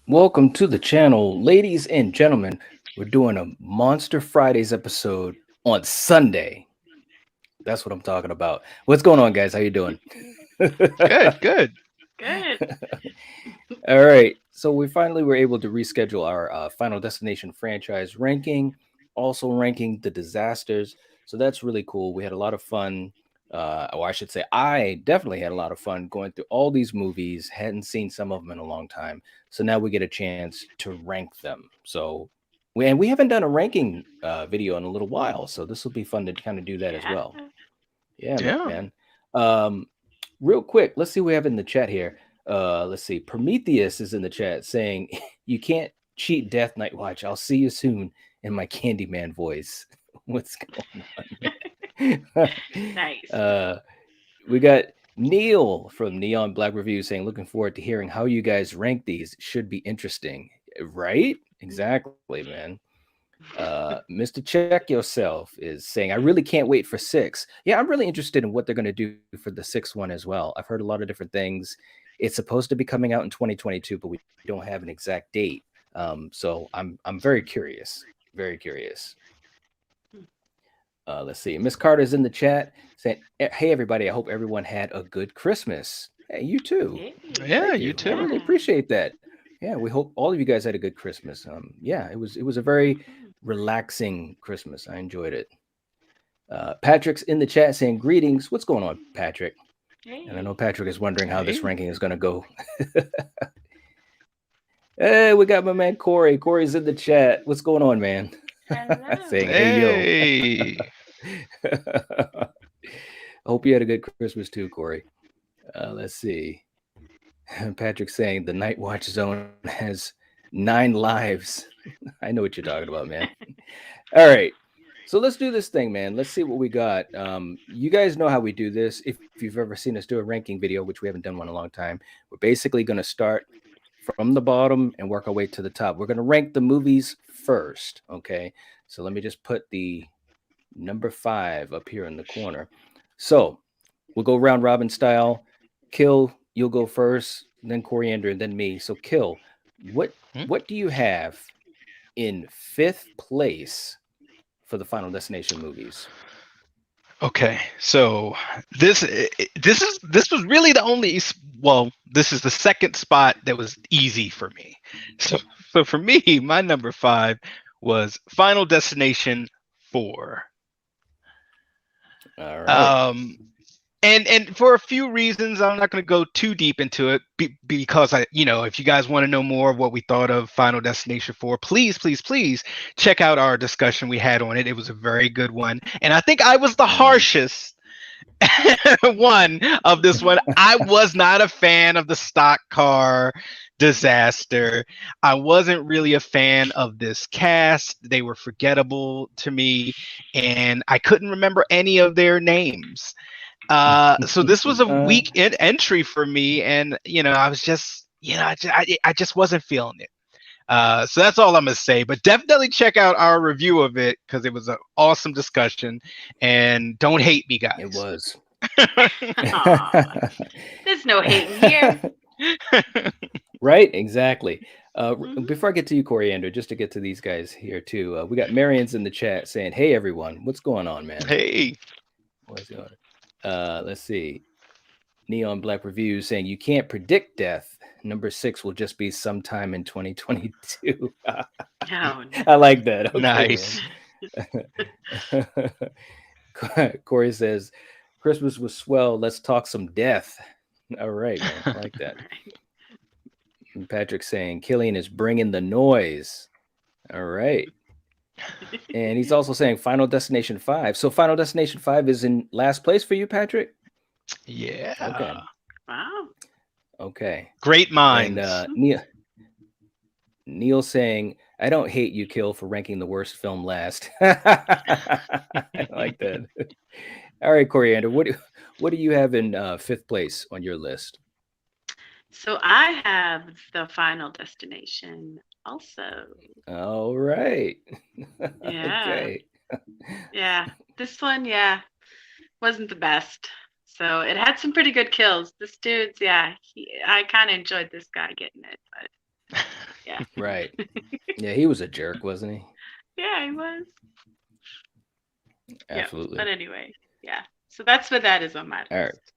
Welcome to the channel, ladies and gentlemen. We're doing a Monster Fridays episode on Sunday. That's what I'm talking about. What's going on, guys? How you doing? Good, good. Good. All right. So we finally were able to reschedule our Final Destination franchise ranking, also ranking the disasters. So that's really cool. We had a lot of fun. Or I should say, I definitely had a lot of fun going through all these movies. Hadn't seen some of them in a long time. So now we get a chance to rank them. So we haven't done a ranking video in a little while. So this will be fun to kind of do that as Yeah. well. Yeah, Yeah. man. Um, Real quick, let's see what we have in the chat here. Let's see. Prometheus is in the chat saying, "You can't cheat Death Night Watch. I'll see you soon." In my Candyman voice. What's going on, man? Nice. We got Neil from Neon Black Review saying, "Looking forward to hearing how you guys rank these. Should be interesting, right? Exactly, man." Mr. Check Yourself is saying, "I really can't wait for six." Yeah, I'm really interested in what they're going to do for the sixth one as well. I've heard a lot of different things. It's supposed to be coming out in 2022, but we don't have an exact date. So I'm very curious, very curious. Let's see. Miss Carter's in the chat saying, "Hey everybody, I hope everyone had a good Christmas." Hey, you too. Yay. Yeah, Thank you you. I too. really Yeah. appreciate that. Yeah, we hope all of you guys had a good Christmas. Yeah, it was a very relaxing Christmas. I enjoyed it. Patrick's in the chat saying greetings. What's going on, Patrick? And I know Hey. Patrick is wondering how this Hey. ranking is going to go. Hey, we got my man Corey. Corey's in the chat. What's going on, man? Hello. Saying, "Hey yo." Hey. I hope you had a good Christmas too, Corey. Let's see. Patrick saying the Night Watch Zone has 9 lives. I know what you're talking about, man. All right. So let's do this thing, man. Let's see what we got. You guys know how we do this. If you've ever seen us do a ranking video, which we haven't done one in a long time, we're basically going to start from the bottom and work our way to the top. We're going to rank the movies first. Okay. So let me just put the number 5 up here in the corner. So we'll go round robin style. Kill, you'll go first, then Coriander, and then me. So Kill, what Hmm? what do you have in fifth place for the Final Destination movies? Okay, so this was really the only well, this is the second spot that was easy for me. So so for me, my number 5 was Final Destination 4. All right. Um and for a few reasons, I'm not going to go too deep into it because if you guys want to know more of what we thought of Final Destination 4, please check out our discussion we had on it. It was a very good one, and I think I was the Mhm. harshest one of this one. I was not a fan of the stock car disaster. I wasn't really a fan of this cast. They were forgettable to me, and I couldn't remember any of their names. So this was a uh, weak entry for me, and I was just, I just wasn't feeling it. So that's all I'm gonna say. But definitely check out our review of it because it was an awesome discussion. And don't hate me, it guys. was. Aw. There's no hating here. Right? Exactly. Mhm. Before I get to you, Coriander, just to get to these guys here too, we got Marion's in the chat saying, "Hey everyone, what's going on, man? Hey. What's going on?" Let's see. Neon Black Reviews saying, "You can't predict death. Number 6 will just be sometime in 2022." Oh I no. like that. Okay, man. Nice. Corey says, "Christmas was swell. Let's talk some death." All right, man. I like that. And Patrick saying, "Killian is bringing the noise." All right. And he's also saying Final Destination 5. So Final Destination 5 is in last place for you, Patrick? Okay. Yeah. Wow. Okay. Great And minds. Neil saying, "I don't hate you, Kill, for ranking the worst film last." I like that. All right, Coriander, what do you have in fifth place on your list? So I have the Final Destination also. All right. Yeah. Okay. Yeah. This one, yeah, wasn't the best. So it had some pretty good kills. This dude's, yeah, I kind of enjoyed this guy getting it, but Yeah. Right. Yeah, he was a jerk, wasn't he? Yeah, he was. Yeah. Absolutely. But anyway, yeah. So that's what that is on my All right. list.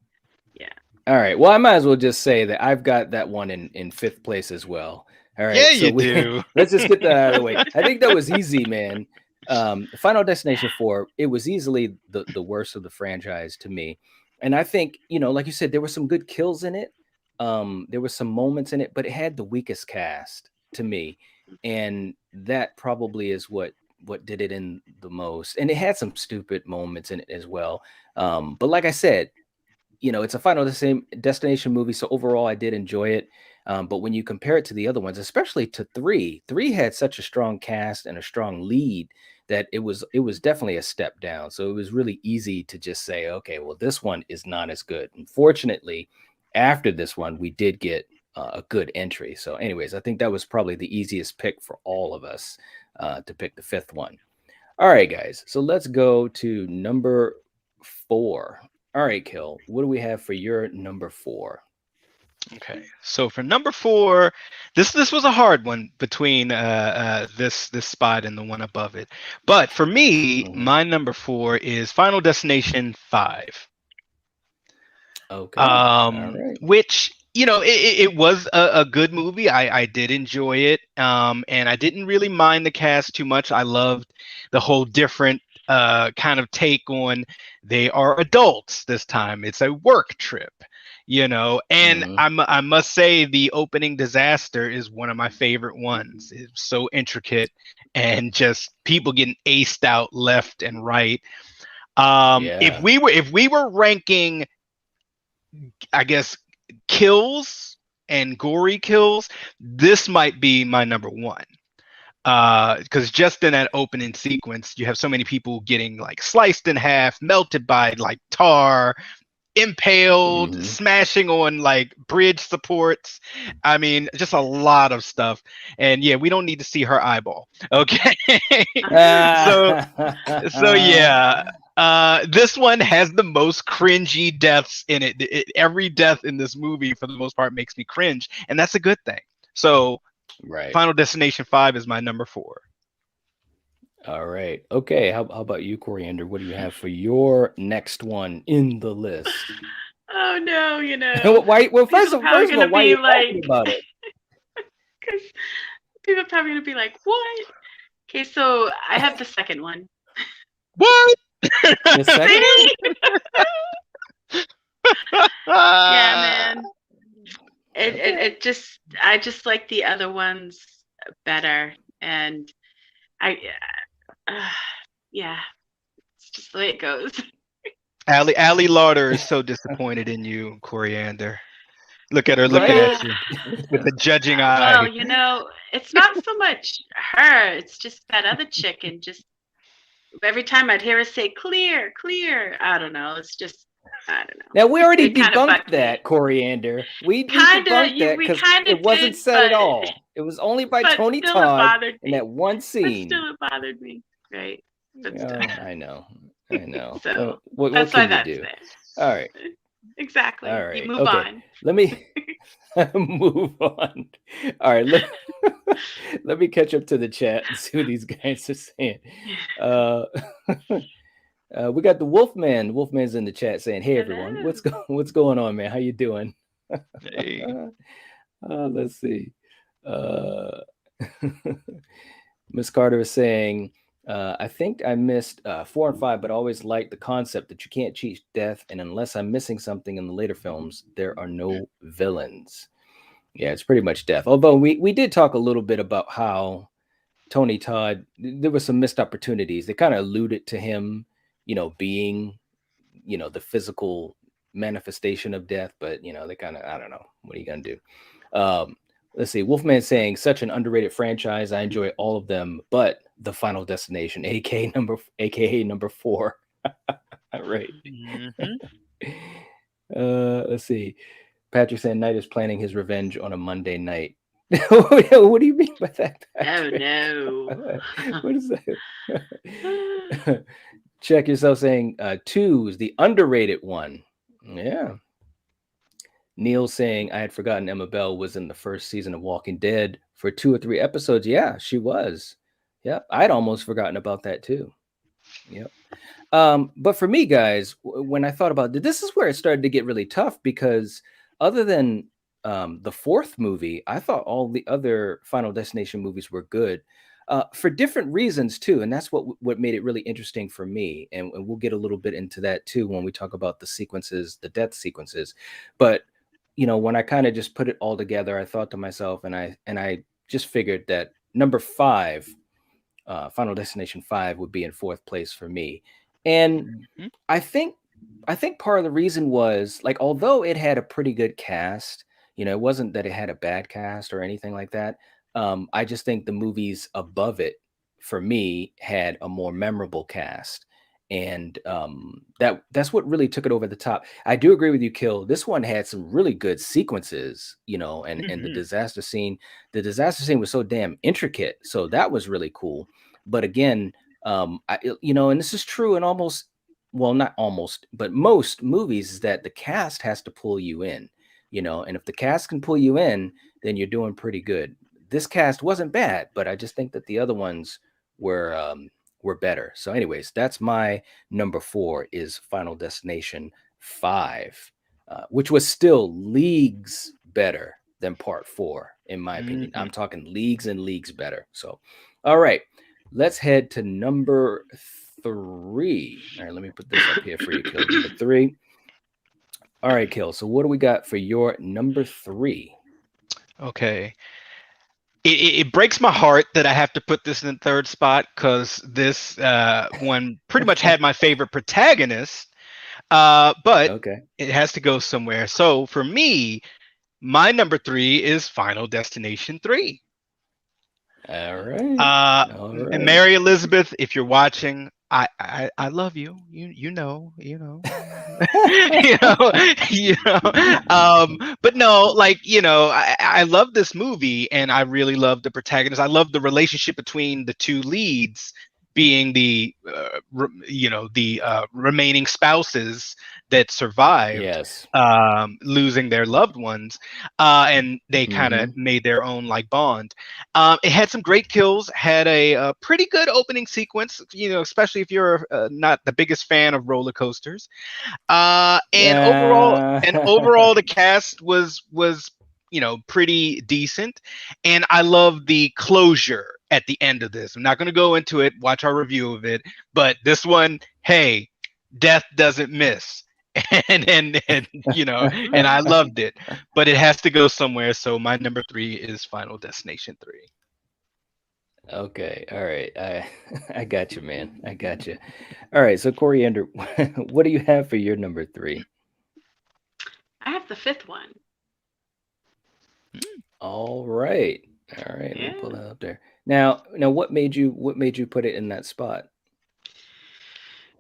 Yeah. All right. Well, I might as well just say that I've got that one in fifth place as well. All right. Yeah, So you do. let's just get that out of the way. I think that was easy, man. Final Destination 4, it was easily the worst of the franchise to me. And I think, like you said, there were some good kills in it. There were some moments in it, but it had the weakest cast to me. And that probably is what did it in the most. And it had some stupid moments in it as well. But like I said, it's a Final Destination movie, so overall I did enjoy it. But when you compare it to the other ones, especially to three had such a strong cast and a strong lead that it was definitely a step down. So it was really easy to just say, okay, well, this one is not as good. Unfortunately, after this one, we did get a good entry. So, anyways, I think that was probably the easiest pick for all of us to pick the fifth one. All right, guys. So let's go to number 4. All right, Kill. What do we have for your number 4? Okay, so for number 4, this was a hard one between this spot and the one above it. But for me, my number 4 is Final Destination 5. Okay. All right. Which it was a good movie. I did enjoy it, and I didn't really mind the cast too much. I loved the whole different kind of take on they are adults this time. It's a work trip, and I must say the opening disaster is one of my favorite ones. It's so intricate and just people getting aced out left and right. If we were ranking, I guess, kills and gory kills, this might be my number 1. Because just in that opening sequence, you have so many people getting like sliced in half, melted by like tar, impaled, smashing on like bridge supports. I mean, just a lot of stuff. And yeah, we don't need to see her eyeball. Okay. so yeah. This one has the most cringy deaths in it. Every death in this movie, for the most part, makes me cringe, and that's a good thing. So, Final Destination 5 is my number 4. All right. Okay. How about you, Coriander? What do you have for your next one in the list? Oh no, why? Well, first of all, why are you talking about it? Because people are probably gonna be like, "What?" Okay, so I have the second one. What? The second? Yeah, man. I just like the other ones better, and yeah, it's just the way it goes. Ali Lauder is so disappointed in you, Coriander. Look at her looking at you with a judging eye. Well, it's not so much her. It's just that other chicken. Just every time I'd hear her say "clear, clear," I don't know. It's just, I don't know. Now we already debunked that, Coriander. We debunked that because it wasn't said at all. It was only by Tony Todd in that one scene. But still, it bothered me, right? I know. So what that's can why you do? There. All right. Exactly. All right. You move on. Let me move on. All right. Let me catch up to the chat and see what these guys are saying. We got the Wolfman. Wolfman's in the chat saying, "Hey everyone, what's going on, man? How you doing?" Hey. Let's see. Miss Carter is saying, I think I missed 4 and 5, but I always liked the concept that you can't cheat death, and unless I'm missing something in the later films, there are no villains. Yeah, it's pretty much death. Although we did talk a little bit about how Tony Todd, there were some missed opportunities. They kind of alluded to him, being, the physical manifestation of death, but they kind of, I don't know, what are you gonna do? Let's see. Wolfman saying, such an underrated franchise. I enjoy all of them, but the Final Destination, aka number 4. Right. Let's see. Patrick saying Knight is planning his revenge on a Monday night. What do you mean by that, Patrick? Oh no. What is that? Check yourself saying 2 is the underrated one. Yeah. Neil saying I had forgotten Emma Bell was in the first season of Walking Dead for 2 or 3 episodes. Yeah, she was. Yep, I'd almost forgotten about that too. Yep. But for me, guys, when I thought about it, this is where it started to get really tough because other than the fourth movie, I thought all the other Final Destination movies were good for different reasons too, and that's what made it really interesting for me. And we'll get a little bit into that too when we talk about the sequences, the death sequences. But when I kind of just put it all together, I thought to myself, and I just figured that number 5, Final Destination 5, would be in 4th place for me. And I think part of the reason was, like, although it had a pretty good cast, it wasn't that it had a bad cast or anything like that. I just think the movies above it, for me, had a more memorable cast, and that's what really took it over the top. I do agree with you, Kill. This one had some really good sequences, and the disaster scene. The disaster scene was so damn intricate, so that was really cool. But again, and this is true in almost, well, not almost, but most movies, is that the cast has to pull you in, and if the cast can pull you in, then you're doing pretty good. This cast wasn't bad, but I just think that the other ones were better. So anyways, that's my number 4, is Final Destination 5, which was still leagues better than part 4, in my opinion. I'm talking leagues and leagues better. So, all right, let's head to number 3. All right, let me put this up here for you, Kill. Number 3. All right, Kill. So what do we got for your number 3? Okay. It breaks my heart that I have to put this in the 3rd spot, because this one pretty much had my favorite protagonist, but Okay. it has to go somewhere. So for me, my number 3 is Final Destination 3. All right. All right. Mary Elizabeth, if you're watching, I love you. You know. But no, like, I love this movie, and I really love the protagonist. I love the relationship between the two leads being the remaining spouses that survived. Yes. Losing their loved ones, and they kind of made their own like bond. It had some great kills, had a pretty good opening sequence, especially if you're not the biggest fan of roller coasters. And overall, the cast was pretty decent, and I love the closure at the end of this. I'm not going to go into it. Watch our review of it, but this one, hey, death doesn't miss. and I loved it, but it has to go somewhere. So my number 3 is Final Destination 3. Okay, all right. I got you, man. I got you. All right, so Coriander, what do you have for your number 3? I have the 5th one. All right. All right, let me pull that up there. Now, what made you put it in that spot?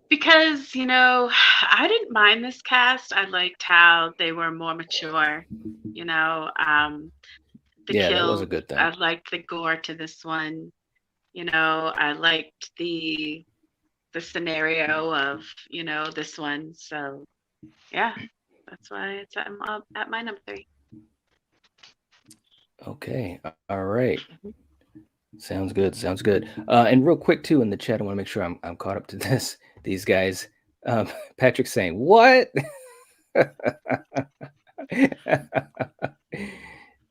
Because, I didn't mind this cast. I liked how they were more mature, That was a good thing. I liked the gore to this one. I liked the scenario of, this one. So, yeah, that's why I'm up at my number 3. Okay. All right. Sounds good. Sounds good. And real quick too, in the chat, I want to make sure I'm caught up to this. These guys, Patrick saying what?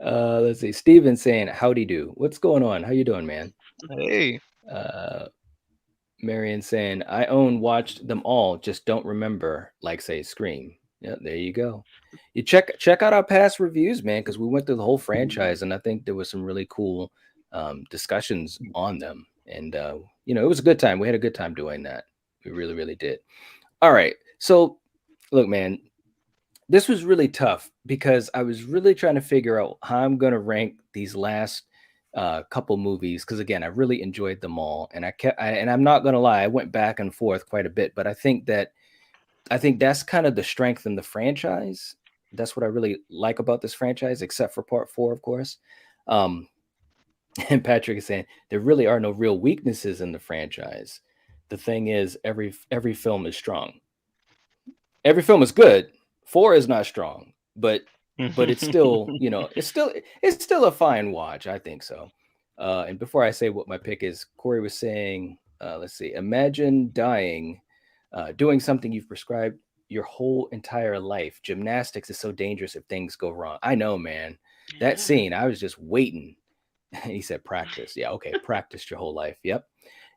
Let's see. Steven saying howdy do. What's going on? How you doing, man? Hey. Marion saying I watched them all, just don't remember, like say Scream. Yeah, there you go. You check out our past reviews, man, because we went through the whole franchise, and I think there was some really cool discussions on them, and it was a good time. We had a good time doing that. We really, really did. All right, so look, man, this was really tough because I was really trying to figure out how I'm going to rank these last couple movies, because again, I really enjoyed them all, and and I'm not going to lie, I went back and forth quite a bit, but I think that's kind of the strength in the franchise. That's what I really like about this franchise, except for part 4, of course. And Patrick is saying there really are no real weaknesses in the franchise. The thing is, every film is strong. Every film is good. 4 is not strong, but but it's still, it's still a fine watch. I think so. And before I say what my pick is, Corey was saying, let's see, imagine dying, doing something you've prescribed your whole entire life. Gymnastics is so dangerous if things go wrong. I know, man. That Yeah. scene, I was just waiting. He said practice. Yeah, okay, practiced your whole life. Yep.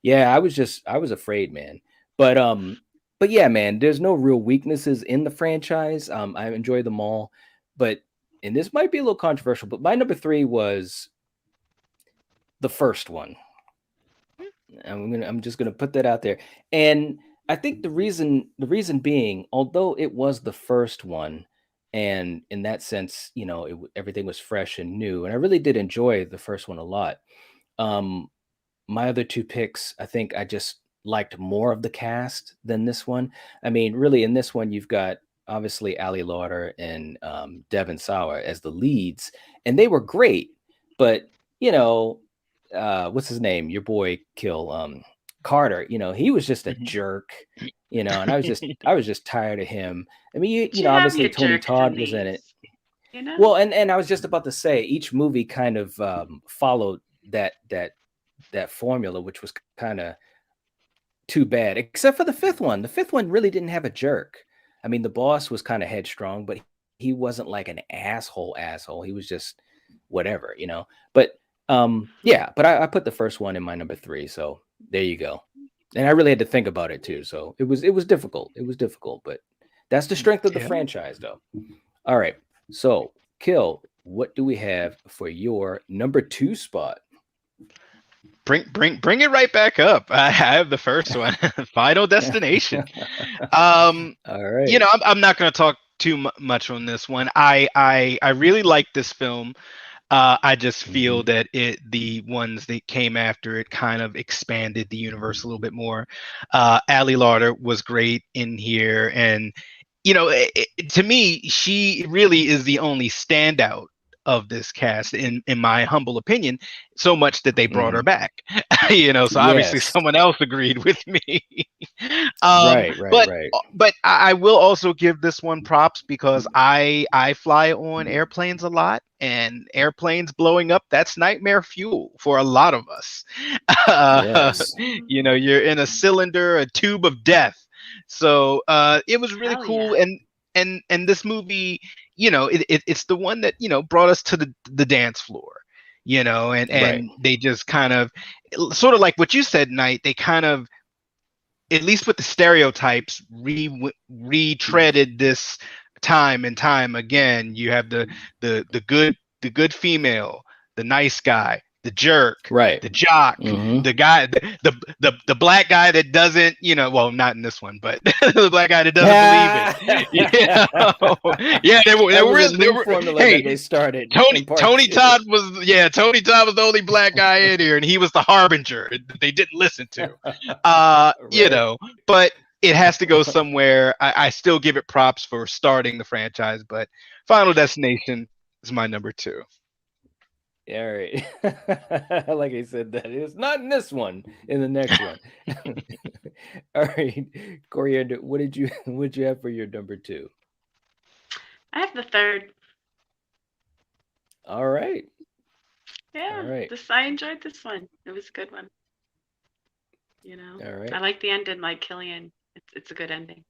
Yeah, I was afraid, man. But but yeah, man, there's no real weaknesses in the franchise. I enjoy them all, but and this might be a little controversial, but my number 3 was the first one. I'm just gonna put that out there. And I think the reason being, although it was the first one, and in that sense, everything was fresh and new, and I really did enjoy the first one a lot. Um, my other 2 picks, I think I just liked more of the cast than this one. I mean, really, in this one, you've got obviously Ali Lauder and Devon Sawa as the leads, and they were great. But you know, what's his name? Your boy Kill Carter. He was just a jerk. And I was just tired of him. I mean, But you have obviously your Tony jerks Todd in was in it. these, you know? Well, and I was just about to say each movie kind of followed that formula, which was kind of too bad, except for the fifth one. The fifth one really didn't have a jerk. I mean, the boss was kind of headstrong, but he wasn't like an asshole. He was just whatever. But yeah, but I put the first one in my number 3, so there you go. And I really had to think about it too, so it was difficult. It was difficult, but that's the strength of the Yeah. franchise, though. All right, so Kill, what do we have for your number 2 spot? Bring it right back up. I have the first one, Final Destination. Um, All right. I'm not going to talk too much on this one. I really like this film. I just feel Mhm. that the ones that came after it kind of expanded the universe a little bit more. Ali Lauder was great in here, and to me, she really is the only standout of this cast, in my humble opinion. So much that they brought her Mhm. back. So obviously Yes. someone else agreed with me. Right, right, But right. I will also give this one props because I fly on airplanes a lot, and airplanes blowing up, that's nightmare fuel for a lot of us. Yes. You're in a cylinder, a tube of death. So it was really Hell cool. yeah. And this movie, it's the one that brought us to the dance floor. Right. And they just kind of, sort of like what you said, Knight, they kind of, at least with the stereotypes, retreaded this time and time again. You have the good female, the nice guy, the jerk, Right. the jock, Mhm. the guy, the black guy that doesn't, well, not in this one, but the black guy that doesn't believe it. Yeah, That was a they new were. formula that they Hey, started Tony in part Tony 2. Todd was the only black guy in here, and he was the harbinger that they didn't listen to. Right. But it has to go somewhere. I still give it props for starting the franchise, but Final Destination is my number 2. All right. Like I said, that is not in this one. In the next one. All right, Coriander, what did you have for your number 2? I have the third. All right. All Yeah, right. I enjoyed this one. It was a good one. All I right. like the ending, like Killian. It's a good ending.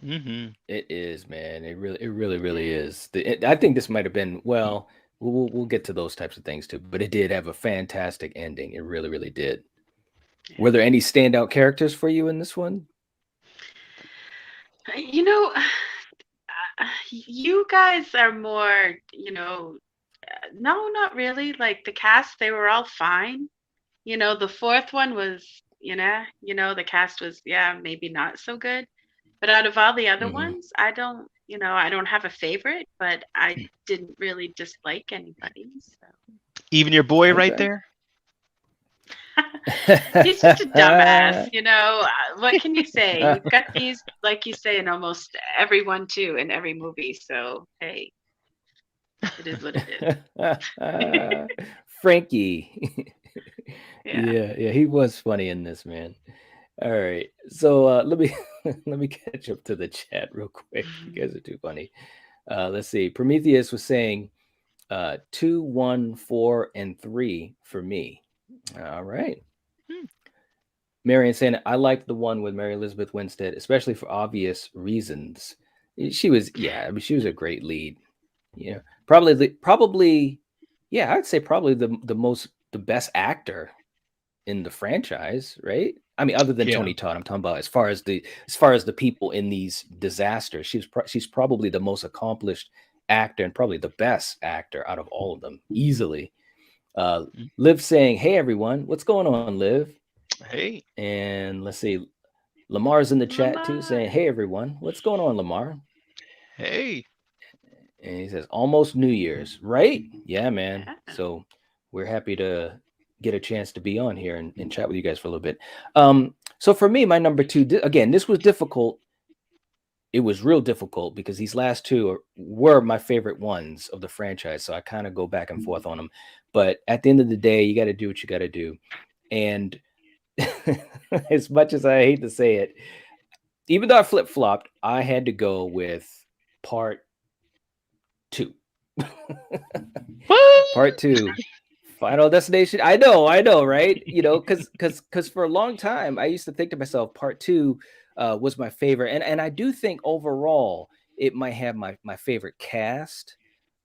Mm-hmm. It is, man. It really is. I think this might have been, well, we'll get to those types of things too, but it did have a fantastic ending. It really, really did. Yeah. Were there any standout characters for you in this one? You know, you guys are more, no, not really. Like the cast, they were all fine. The fourth one was, the cast was, yeah, maybe not so good. But out of all the other Hmm. ones, I don't have a favorite, but I didn't really dislike anybody. So Even your boy right Okay. there. he's just a dumbass. What can you say? You've got these, like you say, in almost everyone too, in every movie. So hey, it is what it is. Frankie. Yeah. Yeah, he was funny in this, man. All right. So let me let me catch up to the chat real quick. You guys are too funny. Let's see. Prometheus was saying 2, 1, 4, and 3 for me. All right. Hmm. Marion saying I liked the one with Mary Elizabeth Winstead, especially for obvious reasons. She was, yeah, I mean, she was a great lead. Yeah, probably, yeah, I'd say probably the best actor in the franchise, right? I mean, other than Yeah. Tony Todd, I'm talking about as far as the people in these disasters. She's probably the most accomplished actor and probably the best actor out of all of them, easily. Liv saying, "Hey everyone, what's going on, Liv?" Hey. And let's see, Lamar's in the chat too, saying, Lamar. "Hey everyone, what's going on, Lamar?" Hey. And he says, "Almost New Year's, right?" Yeah, man. Yeah. So we're happy to get a chance to be on here and chat with you guys for a little bit. So for me, my number two, again, this was difficult. It was real difficult because these last two were my favorite ones of the franchise. So I kind of go back and forth on them. But at the end of the day, you got to do what you got to do. And as much as I hate to say it, even though I flip flopped, I had to go with part two. What? Part two, Final Destination. I know, right? Because for a long time, I used to think to myself, part two was my favorite, and I do think overall it might have my favorite cast.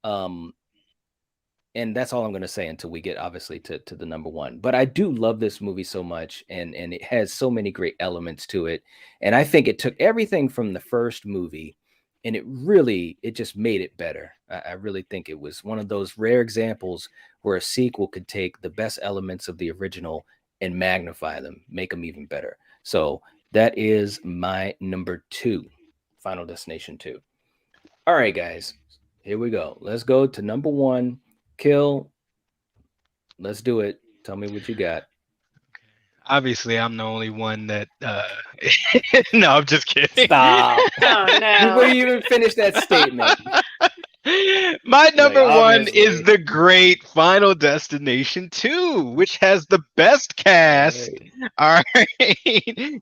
Um, and that's all I'm going to say until we get obviously to the number one. But I do love this movie so much, and it has so many great elements to it, and I think it took everything from the first movie, and it just made it better. I really think it was one of those rare examples where a sequel could take the best elements of the original and magnify them, make them even better. So that is my number two, Final Destination 2. All right, guys, here we go. Let's go to number one. Kill. Let's do it. Tell me what you got. Obviously, I'm the only one that. No, I'm just kidding. Stop. Oh Before no. you even finish that statement. My Like, number one is obviously. the great Final Destination 2, which has the best cast. All right.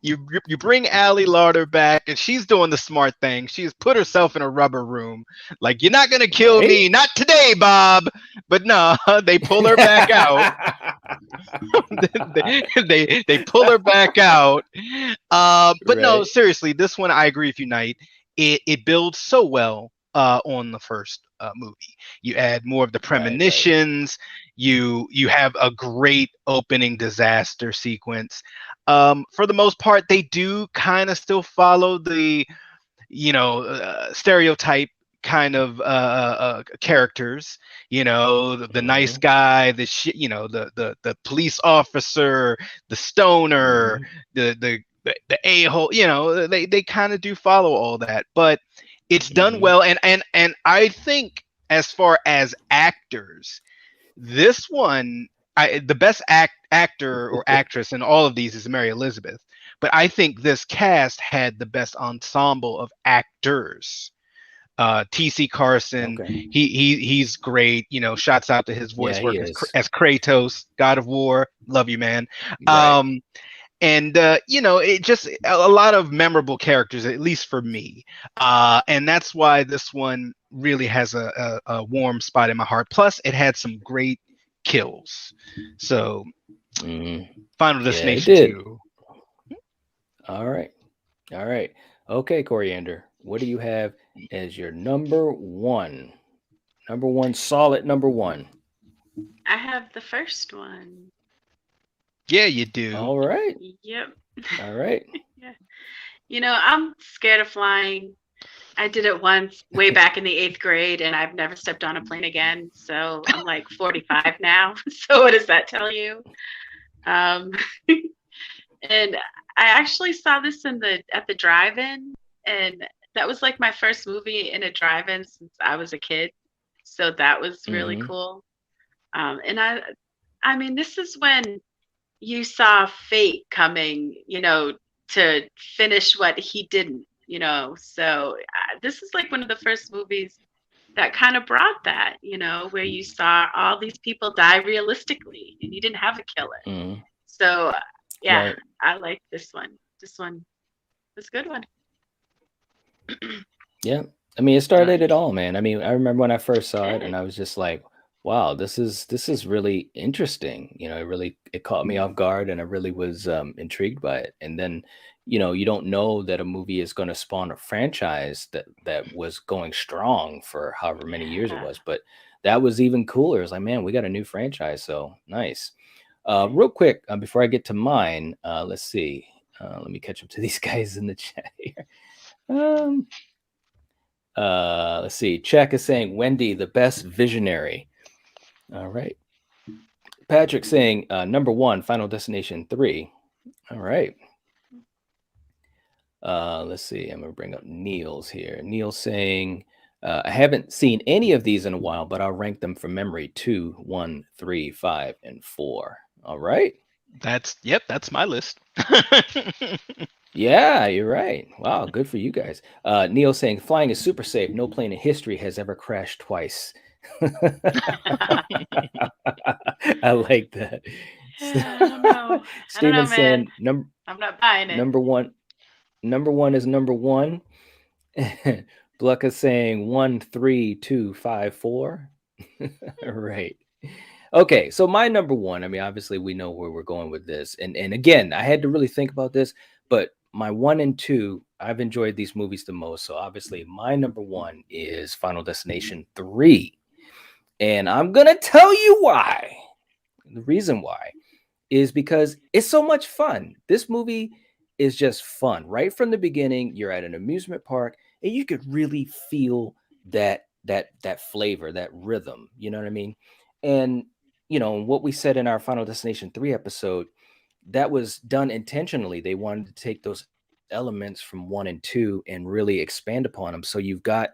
You bring Allie Larder back, and she's doing the smart thing. She's put herself in a rubber room. Like, you're not going to kill Right? me. Not today, Bob. But no, they pull her back out. They pull her back out. But no, Right. seriously, this one I agree with you, Knight. It builds so well on the first movie. You add more of the Right. premonitions. You have a great opening disaster sequence. For the most part, they do kind of still follow the stereotype kind of characters, the nice Mhm. guy, the police officer, the stoner, Mhm. the a-hole. They kind of do follow all that, but it's done Mhm. well. And I think, as far as actors, this one, the best actor or actress in all of these is Mary Elizabeth. But I think this cast had the best ensemble of actors. T.C. Carson, Okay. he's great. Shouts out to his Yeah, voice he work is. as Kratos, God of War. Love you, man. Right. Um, and it just a lot of memorable characters, at least for me. And that's why this one really has a warm spot in my heart. Plus, it had some great kills. So, Mhm. Final Yeah, it Destination did. 2. All right. All right. Okay, Coriander. What do you have as your number one? Number one, solid number one. I have the first one. Yeah, you do. All right. Yep. All right. Yeah. I'm scared of flying. I did it once way back in the 8th grade, and I've never stepped on a plane again. So I'm like 45 now. So what does that tell you? Um, and I actually saw this at the drive-in, and that was like my first movie in a drive-in since I was a kid. So that was really Mm-hmm. cool. And I mean, this is when you saw fate coming, to finish what he didn't. So this is like one of the first movies that kind of brought that, where you saw all these people die realistically and you didn't have a killer. Mm-hmm. So yeah, Right. I like this one. This one was a good one. Yeah. I mean, it started it Nice. all, man. I mean, I remember when I first saw it, and I was just like, "Wow, this is really interesting." It caught me off guard, and I really was intrigued by it. And then, you don't know that a movie is going to spawn a franchise that was going strong for however many years it Yeah. was. But that was even cooler. It's like, man, we got a new franchise, so nice. Real quick, before I get to mine, let's see. Let me catch up to these guys in the chat here. Um, let's see. Check is saying Wendy, the best visionary. All right. Patrick saying number one, Final Destination 3. All right. Let's see. I'm gonna bring up Neil's here. Neil's saying I haven't seen any of these in a while, but I'll rank them from memory: 2, 1, 3, 5, and 4. All right. That's my list. Yeah, you're right. Wow, good for you guys. Neil saying flying is super safe. No plane in history has ever crashed twice. I like that. Yeah, I don't know. I don't know, Steven man. saying I'm not buying it. number one is number one. Blucka saying 1, 3, 2, 5, 4. Right. Okay, so my number one, I mean, obviously we know where we're going with this. And again, I had to really think about this, but my 1 and 2, I've enjoyed these movies the most. So obviously my number one is Final Destination 3. And I'm gonna tell you why. The reason why is because it's so much fun. This movie is just fun. Right from the beginning, you're at an amusement park and you could really feel that flavor, that rhythm, you know what I mean? And what we said in our Final Destination 3 episode, that was done intentionally. They wanted to take those elements from 1 and 2 and really expand upon them. So you've got,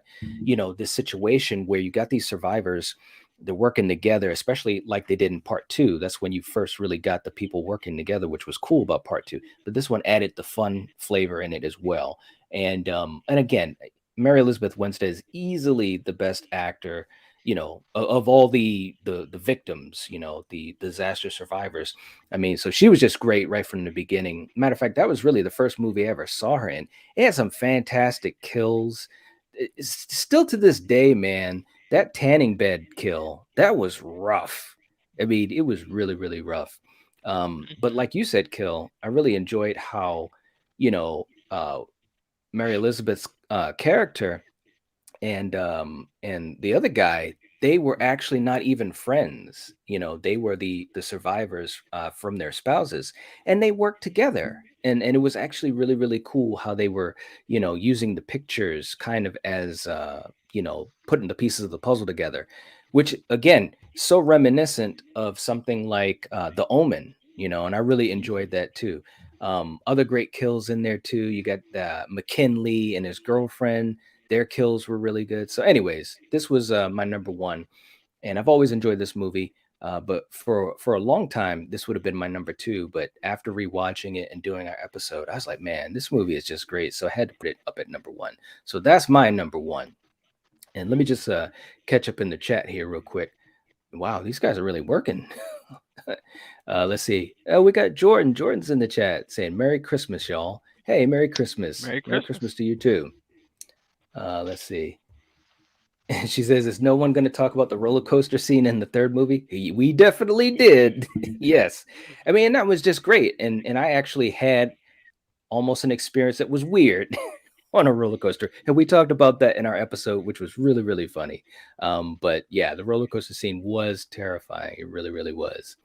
this situation where you got these survivors, they're working together, especially like they did in part 2. That's when you first really got the people working together, which was cool about part 2. But this one added the fun flavor in it as well. And again, Mary Elizabeth Winstead is easily the best actor, of all the victims, the disaster survivors. I mean, so she was just great right from the beginning. Matter of fact, that was really the first movie I ever saw her in. It had some fantastic kills. Still to this day, man, that tanning bed kill, that was rough. I mean, it was really, really rough. But like you said, Kill, I really enjoyed how, you know, uh, Mary Elizabeth's character and the other guy, they were actually not even friends. They were the survivors from their spouses, and they worked together. And it was actually really, really cool how they were, using the pictures kind of as putting the pieces of the puzzle together, which again, so reminiscent of something like The Omen. And I really enjoyed that too. Other great kills in there too. You got McKinley and his girlfriend, their kills were really good. So, anyways, this was my number one, and I've always enjoyed this movie. But for a long time, this would have been my number two. But after rewatching it and doing our episode, I was like, man, this movie is just great. So I had to put it up at number one. So that's my number one. And let me just catch up in the chat here real quick. Wow, these guys are really working. Let's see. We got Jordan. Jordan's in the chat saying, "Merry Christmas, y'all." Hey, Merry Christmas. Merry Merry Christmas. Christmas to you too. Let's see. And she says, "Is no one going to talk about the roller coaster scene in the third movie?" We definitely did. Yes. I mean, that was just great. And I actually had almost an experience that was weird on a roller coaster. And we talked about that in our episode, which was really, really funny. But yeah, the roller coaster scene was terrifying. It really, really was.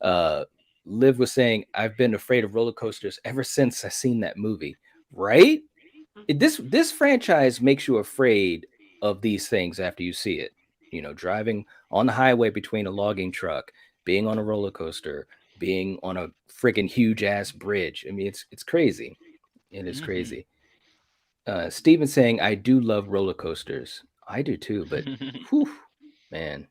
Uh, Liv was saying, "I've been afraid of roller coasters ever since I seen that movie." Right? This franchise makes you afraid of these things after you see it. Driving on the highway between a logging truck, being on a roller coaster, being on a freaking huge ass bridge. I mean, it's crazy. It is crazy. Steven saying, "I do love roller coasters." I do too, but whew, man.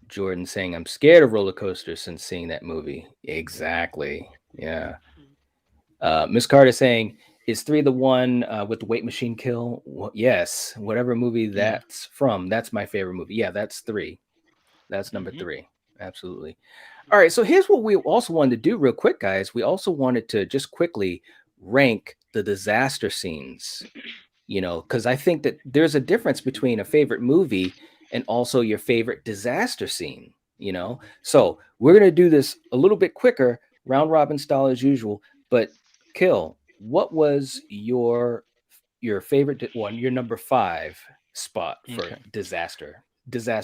Jordan saying, "I'm scared of roller coasters since seeing that movie." Exactly. Yeah. Miss Carter saying, "Is 3 the one with the weight machine kill?" Well, yes. Whatever movie Yeah. that's from, that's my favorite movie. Yeah, that's 3. That's number Mhm. 3. Absolutely. All right. So here's what we also wanted to do real quick, guys. We also wanted to just quickly rank the disaster scenes because I think that there's a difference between a favorite movie and also your favorite disaster scene. So we're gonna do this a little bit quicker, round robin style as usual. But Kill, what was your favorite one? Your number 5 spot for Okay. disaster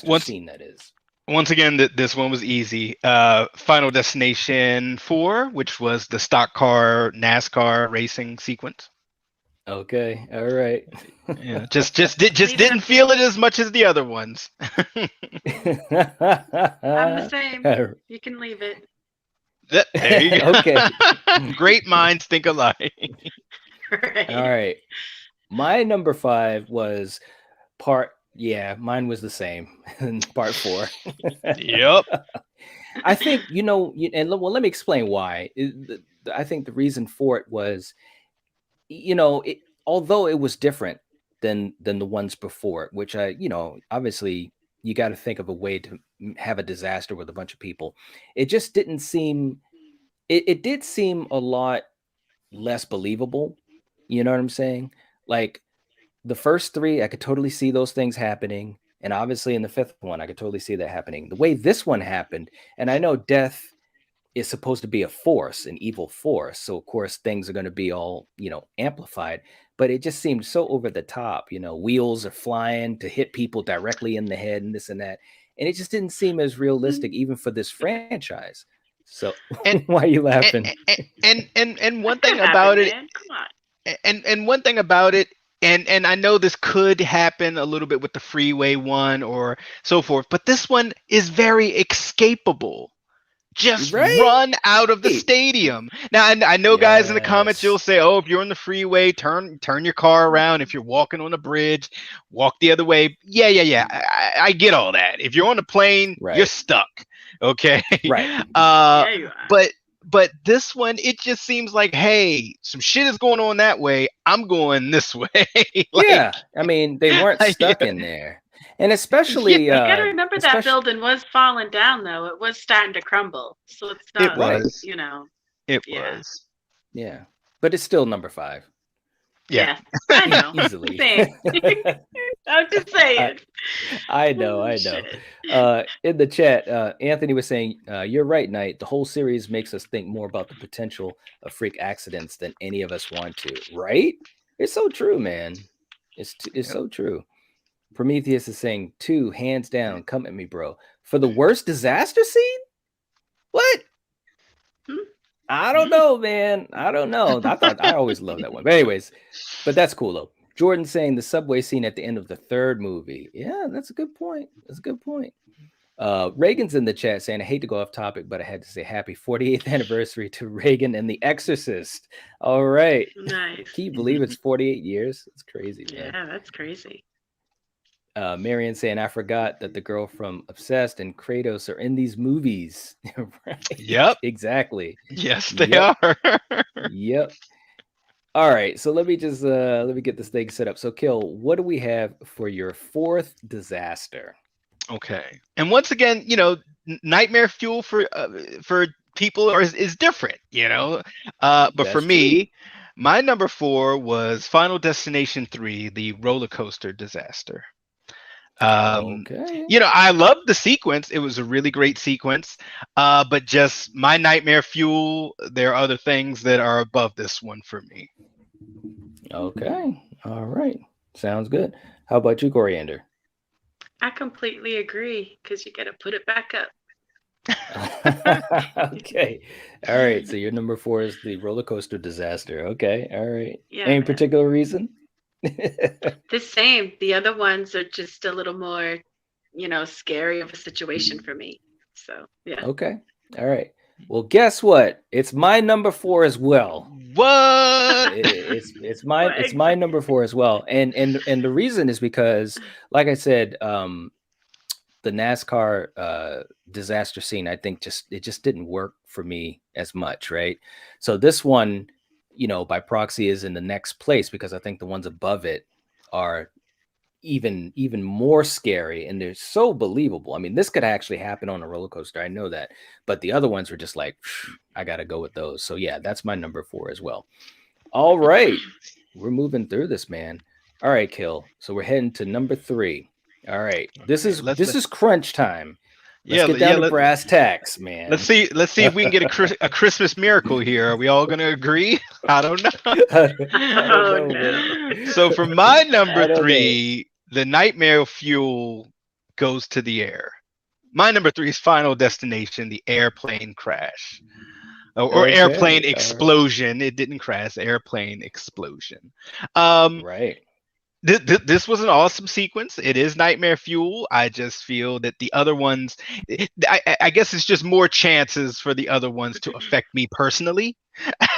Once scene, that is. once again, this one was easy. Final Destination 4, which was the stock car NASCAR racing sequence. Okay, all right. Yeah, just didn't Leave feel it as much as the other ones. I'm the same. You can leave it. There you go. Okay. Great minds think alike. Right. All right. My number 5 was mine was the same. Part 4. Yep. I think, let me explain why. I think the reason for it was, although it was different than the ones before, which obviously you got to think of a way to have a disaster with a bunch of people. It just didn't seem, it did seem a lot less believable. You know what I'm saying? Like the first 3, I could totally see those things happening. And obviously in the 5th one, I could totally see that happening. The way this one happened, and I know death is supposed to be a force, an evil force. So of course things are going to be all, amplified, but it just seemed so over the top, wheels are flying to hit people directly in the head and this and that. And it just didn't seem as realistic even for this franchise. So And why are you laughing? and one That thing could about happen, it, man. Come on. and one thing about it, and I know this could happen a little bit with the Freeway one or so forth, but this one is very escapable. Just Right? run out of the stadium. Now, I know, guys, in the comments you'll Yes. say, "Oh, if you're on the freeway, turn your car around. If you're walking on a bridge, walk the other way." Yeah. I get all that. If you're on a plane, you're Right. stuck. Okay. Right. Yeah, you are. But this one, it just seems like, hey, some shit is going on that way. I'm going this way. Yeah. I mean, they weren't stuck yeah, in there. And yeah, especially You gotta remember that especially building was falling down though. It was starting to crumble. So it's it not like, right. was. It yeah. was. Yeah. But it's still number 5. Yeah. Yeah. I know. Easily. Same. I'm just saying. I know. Oh, shit. In the chat, Anthony was saying, "You're right, Knight. The whole series makes us think more about the potential of freak accidents than any of us want to." Right? It's so true, man. It's Yep. so true. Prometheus is saying 2, hands down. Come at me, bro. For the worst disaster scene? What? Hmm? I don't know, man. I don't know. I always love that one. But anyways, but that's cool though. Jordan saying the subway scene at the end of the 3rd movie. Yeah, that's a good point. That's a good point. Reagan's in the chat saying, I hate to go off topic, but I had to say happy 48th anniversary to Reagan and The Exorcist. All right. Nice. Can you believe it's 48 years? It's crazy, man. Yeah, that's crazy. Marion saying, I forgot that the girl from Obsessed and Kratos are in these movies. Right. Yep. Exactly. Yes, they Yep. are. Yep. All right. So let me just let me get this thing set up. So Kill, what do we have for your 4th disaster? Okay. And once again, nightmare fuel for people is different, but That's for true. me, my number 4 was Final Destination 3, the roller coaster disaster. Okay. I loved the sequence. It was a really great sequence. But just my nightmare fuel, there are other things that are above this one for me. Okay. All right. Sounds good. How about you, Coriander? I completely agree because you got to put it back up. Okay. All right. So your number 4 is the roller coaster disaster. Okay. All right. Yeah, Any man. particular reason? The same. The other ones are just a little more, scary of a situation for me. So yeah. Okay. All right. Well, guess what? It's my number 4 as well. What? It's my number 4 as well. And the reason is because, like I said, the NASCAR disaster scene, I think it just didn't work for me as much, right? So this one, by proxy is in the next place because I think the ones above it are even more scary and they're so believable. I mean, this could actually happen on a roller coaster. I know that, but the other ones were just like, I got to go with those. So yeah, that's my number 4 as well. All right, we're moving through this, man. All right, Kill. So we're heading to number 3. All right. This Okay, is crunch time. Let's yeah, get yeah. down to brass tacks, Let's man. see. Let's see if we can get a Christmas miracle here. Are we all gonna agree? I don't know. I don't Oh know, no. man. So for my number I don't know. 3, the nightmare fuel goes to the air. My number 3 is Final Destination, the airplane crash. Or airplane Okay. All right. explosion. It didn't crash, airplane explosion. Um, Right. this was an awesome sequence. It is nightmare fuel. I just feel that the other ones, I guess it's just more chances for the other ones to affect me personally.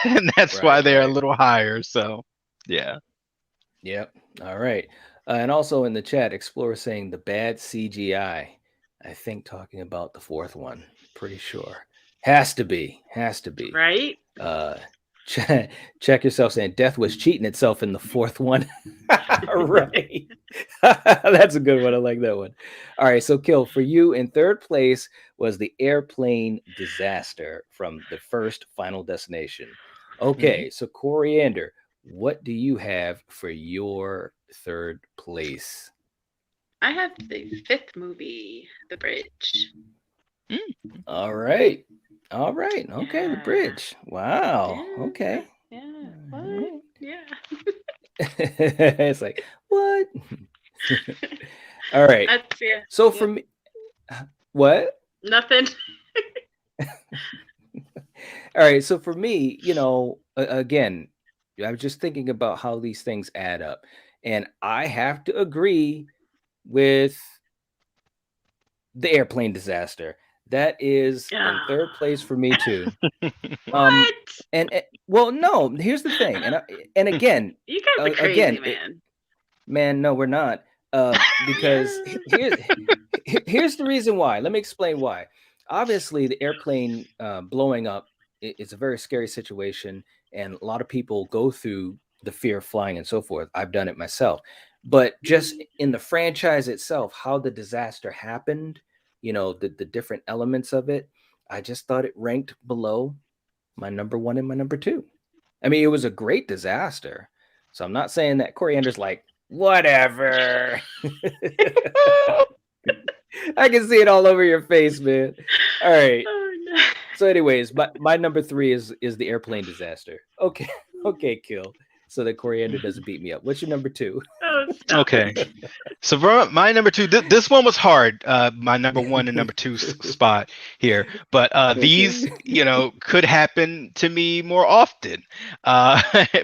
And that's why Right. they're a Right. little higher. So, yeah. Yep. All right. And also in the chat, Explorer saying the bad CGI. I think talking about the 4th one. Pretty sure. Has to be. Has to be. Right? Uh, check yourself saying death was cheating itself in the 4th one. Right. That's a good one. I like that one. All right. So, Kill, for you in 3rd place was the airplane disaster from the first Final Destination. Okay. So, Coriander, what do you have for your 3rd place? I have the 5th movie, The Bridge. All right. All right. Okay. The Yeah. bridge. Wow. Yeah. Okay. Yeah. All What? right. Yeah. It's like, what? All right. That's So yeah. for me, what? Nothing. All right. So for me, again, I was just thinking about how these things add up. And I have to agree with the airplane disaster. That is in 3rd place for me too. What? Well, no, here's the thing. And again, You guys are crazy, man. man, no, we're not. Because here's the reason why. Let me explain why. Obviously, the airplane blowing up is a very scary situation, and a lot of people go through the fear of flying and so forth. I've done it myself. But just in the franchise itself, how the disaster happened, the different elements of it, I just thought it ranked below my number 1 and my number 2. I mean, it was a great disaster. So I'm not saying that Coriander's like, whatever. I can see it all over your face, man. All right. Oh no. So, anyways, my number 3 is the airplane disaster. Okay. Okay, Kill. So that Coriander doesn't beat me up. What's your number 2? Oh, stop. Okay. So for my number 2, this one was hard. My number 1 and number 2 spot here, but these, could happen to me more often,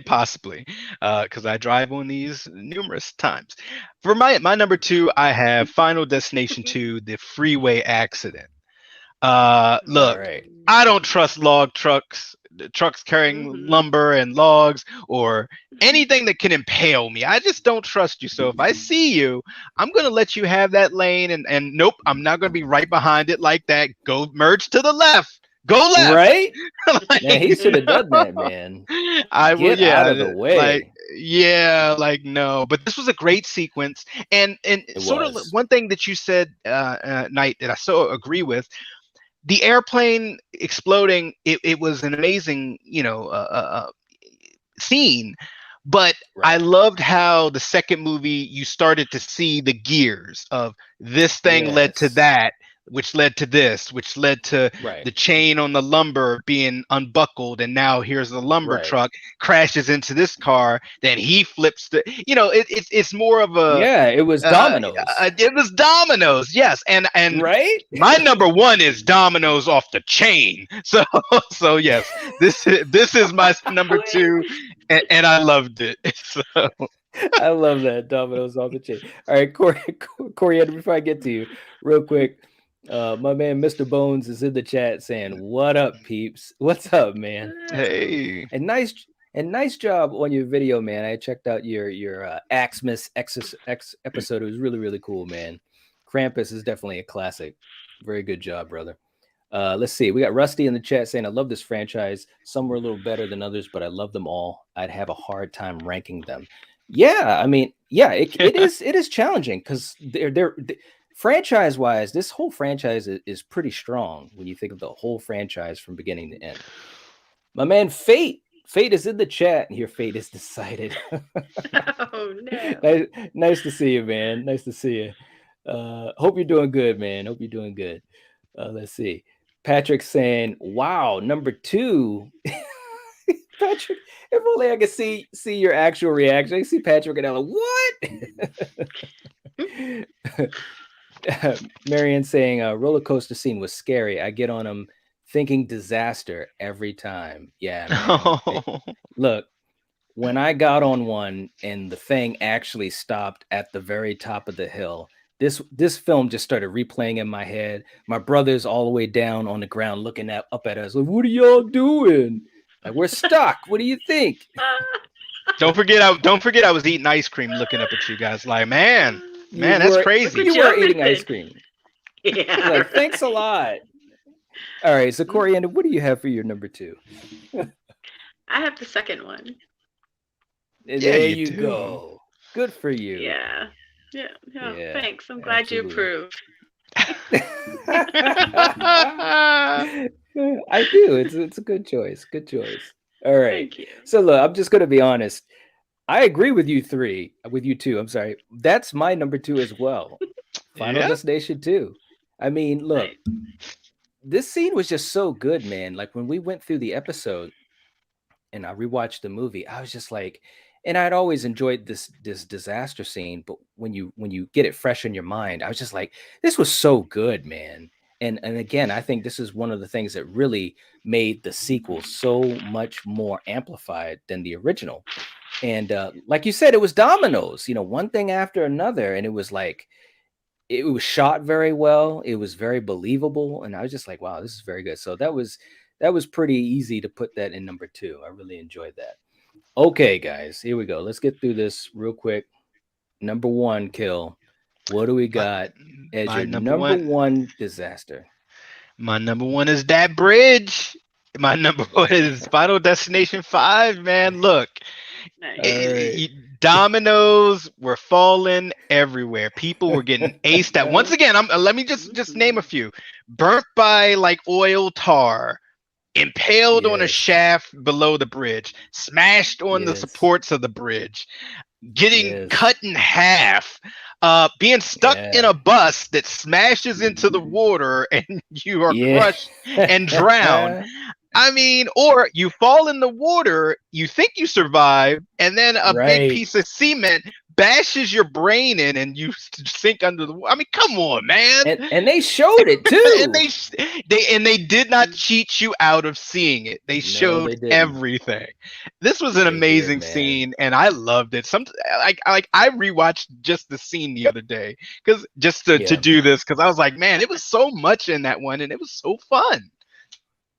possibly, because I drive on these numerous times. For my number 2, I have Final Destination 2: The Freeway Accident. Look, right. I don't trust log trucks, trucks carrying lumber and logs, or anything that can impale me. I just don't trust you. So if I see you, I'm going to let you have that lane. And nope, I'm not going to be right behind it like that. Go merge to the left. Go left. Right? Like, Man, he should have done that, man. I will, Get out of the way. no. But this was a great sequence. And It sort of was. one thing that you said, Knight, that I so agree with. The airplane exploding, it was an amazing, scene. But I Right. loved how the second movie you started to see the gears of this thing led to Yes. that, which led to this, which led to Right. the chain on the lumber being unbuckled, and now here's the lumber Right. truck crashes into this car. Then he flips it's more of a Yeah, it was dominoes. it was dominoes, yes, and Right? my number 1 is dominoes off the chain. So yes, this is my number 2, and I loved it. So I love that. Dominoes off the chain. All right, Coriander, before I get to you, real quick, my man Mr. Bones is in the chat saying, "What up, peeps? What's up, man? hey, And nice job on your video, man. I checked out your Axmas X episode. It was really, really cool, man. Krampus is definitely a classic. Very good job, brother. Let's see. We got Rusty in the chat saying, I love this franchise. Some were a little better than others, but I love them all. I'd have a hard time ranking them. Yeah, I mean, yeah, it is challenging because they're franchise wise, this whole franchise is pretty strong when you think of the whole franchise from beginning to end. My man Fate Fate is in the chat. Your fate is decided. Oh no. Nice to see you, man. Nice to see you. Hope you're doing good, man. Hope you're doing good. Let's see. Patrick saying, "Wow, number 2." Patrick, if only I could see your actual reaction. I see Patrick and Ella. What? Marianne saying, "Roller coaster scene was scary. I get on them thinking disaster every time." Yeah, man. Look, when I got on one and the thing actually stopped at the very top of the hill, this film just started replaying in my head. My brother's all the way down on the ground looking up at us like, "What are y'all doing? Like, we're stuck. What do you think?" Don't forget I was eating ice cream looking up at you guys like, man, that's crazy. You were eating ice cream. Yeah. Like, thanks a lot. All right, so Coriander, what do you have for your number 2? I have the second one. There you go. Good for you. Yeah. Yeah, Thanks. I'm glad you approve. I do. It's a good choice. Good choice. All right. Thank you. So look, I'm just gonna be honest. I agree with you 2. I'm sorry. That's my number 2 as well. Final Destination 2. I mean, look, this scene was just so good, man. Like when we went through the episode and I rewatched the movie, I was just like, and I'd always enjoyed this disaster scene, but when you get it fresh in your mind, I was just like, this was so good, man. And again, I think this is one of the things that really made the sequel so much more amplified than the original. And like you said, it was dominoes, one thing after another, and it was like, it was shot very well. It was very believable, and I was just like, wow, this is very good. So that was pretty easy to put that in number 2. I really enjoyed that. Okay, guys, here we go. Let's get through this real quick. Number 1 kill. What do we got as your number one disaster? My number 1 is that bridge. My number 1 is Final Destination 5, man. Look, Nice. dominoes were falling everywhere. People were getting aced at. Once again, let me just name a few. Burnt by like oil tar. Impaled on a shaft below the bridge, smashed on the supports of the bridge, getting cut in half, being stuck in a bus that smashes into the water and you are crushed and drowned. I mean, or you fall in the water, you think you survive, and then a big piece of cement bashes your brain in and you sink under the water. I mean, come on, man. And they showed it too. and they did not cheat you out of seeing it. They showed everything. This was an amazing scene, and I loved it. I rewatched just the scene the other day because to do this, because I was like, man, it was so much in that one, and it was so fun.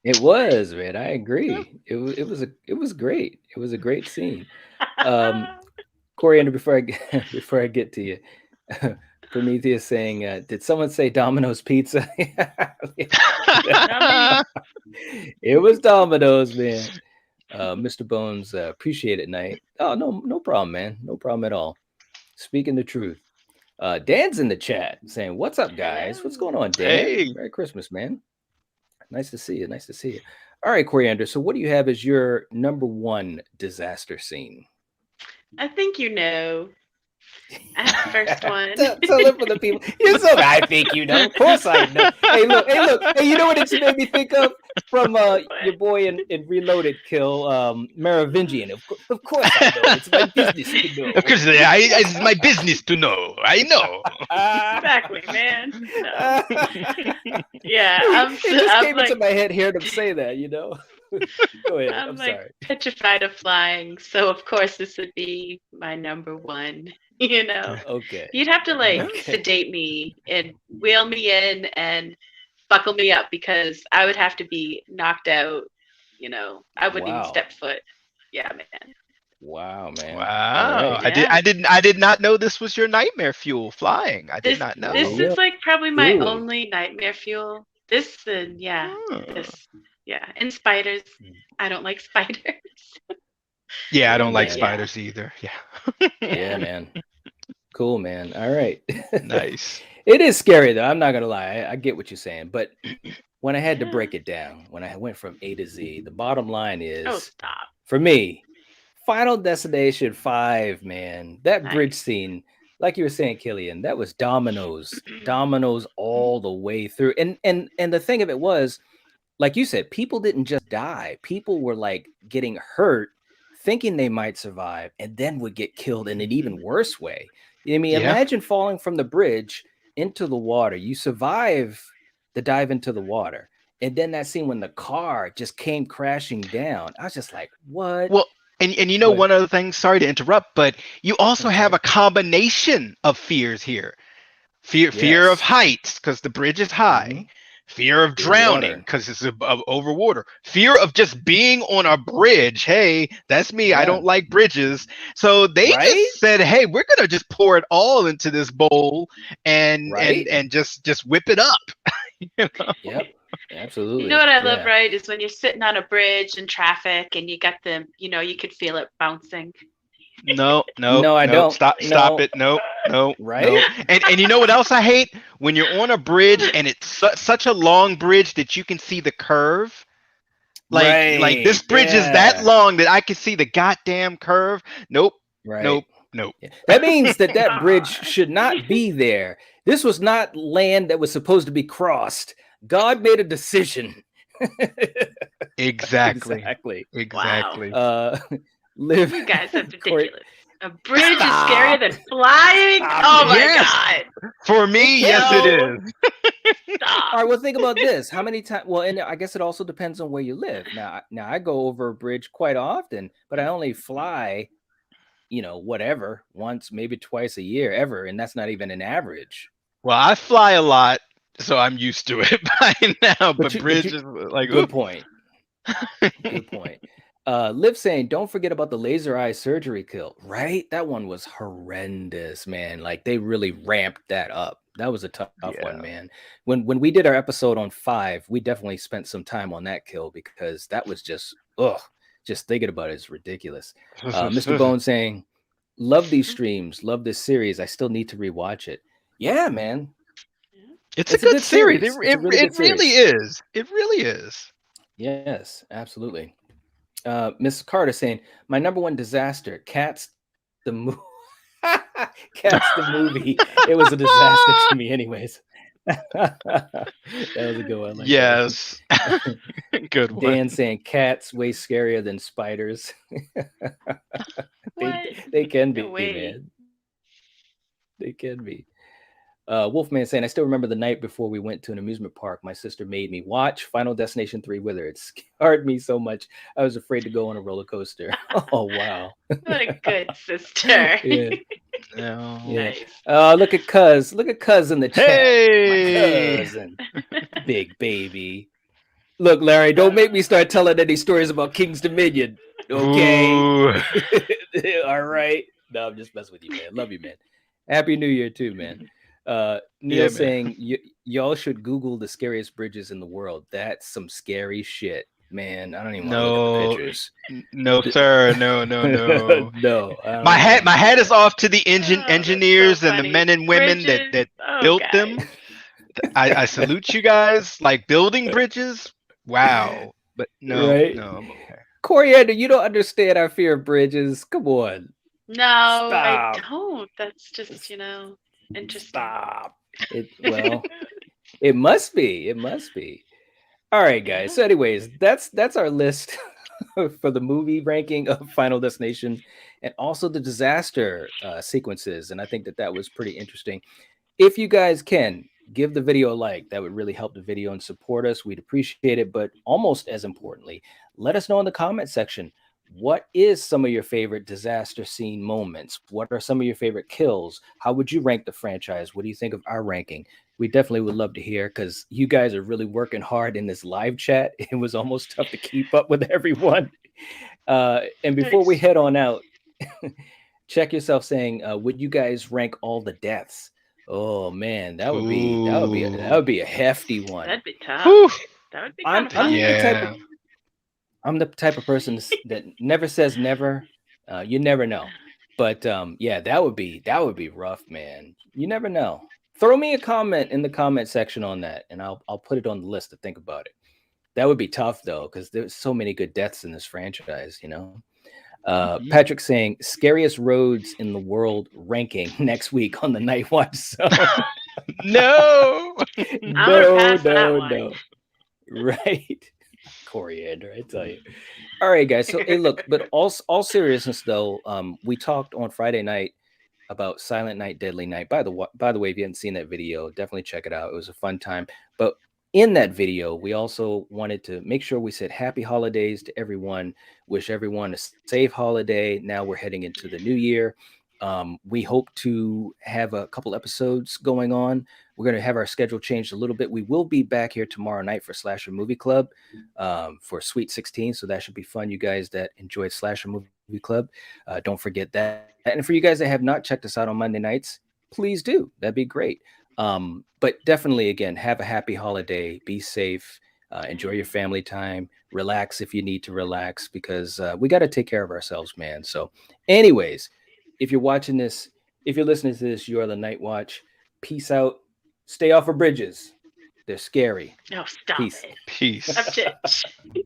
It was, man. I agree. It was great. It was a great scene. Coriander, before I get to you, Prometheus saying, "Did someone say Domino's Pizza?" It was Domino's, man. Mr. Bones, appreciate it, Knight. Oh, no problem, man. No problem at all. Speaking the truth. Dan's in the chat saying, "What's up, guys? What's going on, Dan? Hey. Merry Christmas, man. Nice to see you. Nice to see you." All right, Coriander. So what do you have as your number 1 disaster scene? I think you know. I have the first one. Tell it for the people. I think you know. Of course I know. Hey, look. Hey, you know what it made me think of? From your boy in Reloaded kill, Merovingian. Of course I know. It's my business to know. Of course, it's my business to know. I know. Exactly, man. No. Yeah, it just came into my head hearing him say that, Go ahead. I'm sorry. Petrified of flying, so of course this would be my number 1. Okay. You'd have to sedate me and wheel me in and buckle me up because I would have to be knocked out. I wouldn't even step foot. Yeah, man. Wow, man. Wow. Right. Yeah. I did not know this was your nightmare fuel, flying. I did not know. This is probably my only nightmare fuel. This and this. Yeah, and spiders. I don't like spiders. Yeah, I don't like spiders either. Yeah. Yeah, man. Cool, man. All right. Nice. It is scary, though. I'm not going to lie. I get what you're saying. But when I had to break it down, when I went from A to Z, the bottom line is... Oh, stop. For me, Final Destination 5, man. That bridge Nice. scene, like you were saying, Killian, that was dominoes all the way through. And the thing of it was, like you said, people didn't just die. People were like getting hurt, thinking they might survive, and then would get killed in an even worse way. I mean, Yeah. imagine falling from the bridge into the water. You survive the dive into the water. And then that scene when the car just came crashing down. I was just like, what? Well, and you know What? one other thing, sorry to interrupt, but you also That's have right. a combination of fears here. Fear of Yes. heights because the bridge is high. Mhm. Fear of The drowning water. because it's over water. Fear of just being on a bridge. Hey, that's me. I Yeah. don't like bridges. So they Right? just said, "Hey, we're gonna just pour it all into this bowl and Right? and just whip it up." You know? Yep. Absolutely. You know what I love, Yeah. right? Is when you're sitting on a bridge in traffic and you got the, you could feel it bouncing. No, No, I don't. stop No. it. No. Right? And you know what else I hate? When you're on a bridge and it's such a long bridge that you can see the curve. Like this Right. bridge is that Yeah. long that I can see the goddamn curve. Nope. Right. Nope. Yeah. That means that bridge should not be there. This was not land that was supposed to be crossed. God made a decision. Exactly. Exactly. Wow. Live. You guys are Corey, ridiculous. A bridge is Stop. scarier than flying? Stop Oh it. my Yes. God. For me, yes it No. is. All Stop. right. Well, think about this. How many times? Well, and I guess it also depends on where you live. Now I go over a bridge quite often, but I only fly, whatever, once, maybe twice a year, ever, and that's not even an average. Well, I fly a lot, so I'm used to it by now. But But bridge is like good oof. point. Good point. Liv saying, don't forget about the laser eye surgery kill, right? That one was horrendous, man. Like they really ramped that up. That was a tough one, Yeah. man. When we did our episode on 5, we definitely spent some time on that kill because that was just thinking about it is ridiculous. Mr. Bone saying, love these streams, love this series. I still need to rewatch it. Yeah, man. It's a good series. It It's a really good really series. is. It really is. Yes, absolutely. Miss Carter saying, my number one disaster, Cats the movie. Cats the movie. It was a disaster to me, anyways. That was a good one. Like Yes. Good one. Dan saying cats way scarier than spiders. What? They can No be, way. man. They can be. Wolfman saying, I still remember the night before we went to an amusement park. My sister made me watch Final Destination 3 with her. It scared me so much. I was afraid to go on a roller coaster. Oh, wow. What a good sister. Yeah. No. Yeah. Nice. Look at Cuz. Look at Cuz in the chat. Hey. My cousin. Big baby. Look, Larry, don't make me start telling any stories about King's Dominion. Okay. Ooh. All right. No, I'm just messing with you, man. Love you, man. Happy New Year too, man. Neil man. saying y'all should Google the scariest bridges in the world. That's some scary shit, man. I don't even want to look at the pictures. No, sir. No. No. My hat is off to the That's engineers so and the funny. men and women Bridges? that Oh, built guys. them. I salute you guys. Like building bridges. Wow. But no, Right? no, I'm okay. Coriander, you don't understand our fear of bridges. Come on. No, I Stop. don't. That's just, interesting. Stop. It must be. It must be. All right, guys. So, anyways, that's our list for the movie ranking of Final Destination and also the disaster sequences. And I think that was pretty interesting. If you guys can give the video a like, that would really help the video and support us. We'd appreciate it. But almost as importantly, let us know in the comment section, what is some of your favorite disaster scene moments? What are some of your favorite kills? How would you rank the franchise? What do you think of our ranking? We definitely would love to hear because you guys are really working hard in this live chat. It was almost tough to keep up with everyone. And before we head on out, check yourself saying, would you guys rank all the deaths? Oh man, that would be a hefty one. That'd be tough. Whew. That would be I'm kind of fun. I'm the type of person that never says never. You never know. But yeah, that would be rough, man. You never know. Throw me a comment in the comment section on that, and I'll put it on the list to think about it. That would be tough though, because there's so many good deaths in this franchise. Mhm. Patrick saying scariest roads in the world ranking next week on the Night Watch Zone. No. I'm gonna pass that No, one. no. Right. Coriander, I tell you. All right, guys. So hey, look, but all seriousness though, we talked on Friday night about Silent Night, Deadly Night. By the way, if you haven't seen that video, definitely check it out. It was a fun time. But in that video, we also wanted to make sure we said happy holidays to everyone. Wish everyone a safe holiday. Now we're heading into the new year. We hope to have a couple episodes going on. We're going to have our schedule changed a little bit. We will be back here tomorrow night for Slasher Movie Club for Sweet 16. So that should be fun. You guys that enjoyed Slasher Movie Club, don't forget that. And for you guys that have not checked us out on Monday nights, please do. That'd be great. But definitely, again, have a happy holiday. Be safe. Enjoy your family time. Relax if you need to relax, because we got to take care of ourselves, man. So, anyways, if you're watching this, if you're listening to this, you are the Night Watch. Peace out. Stay off of bridges. They're scary. No, stop Peace. it. Peace. Stop it.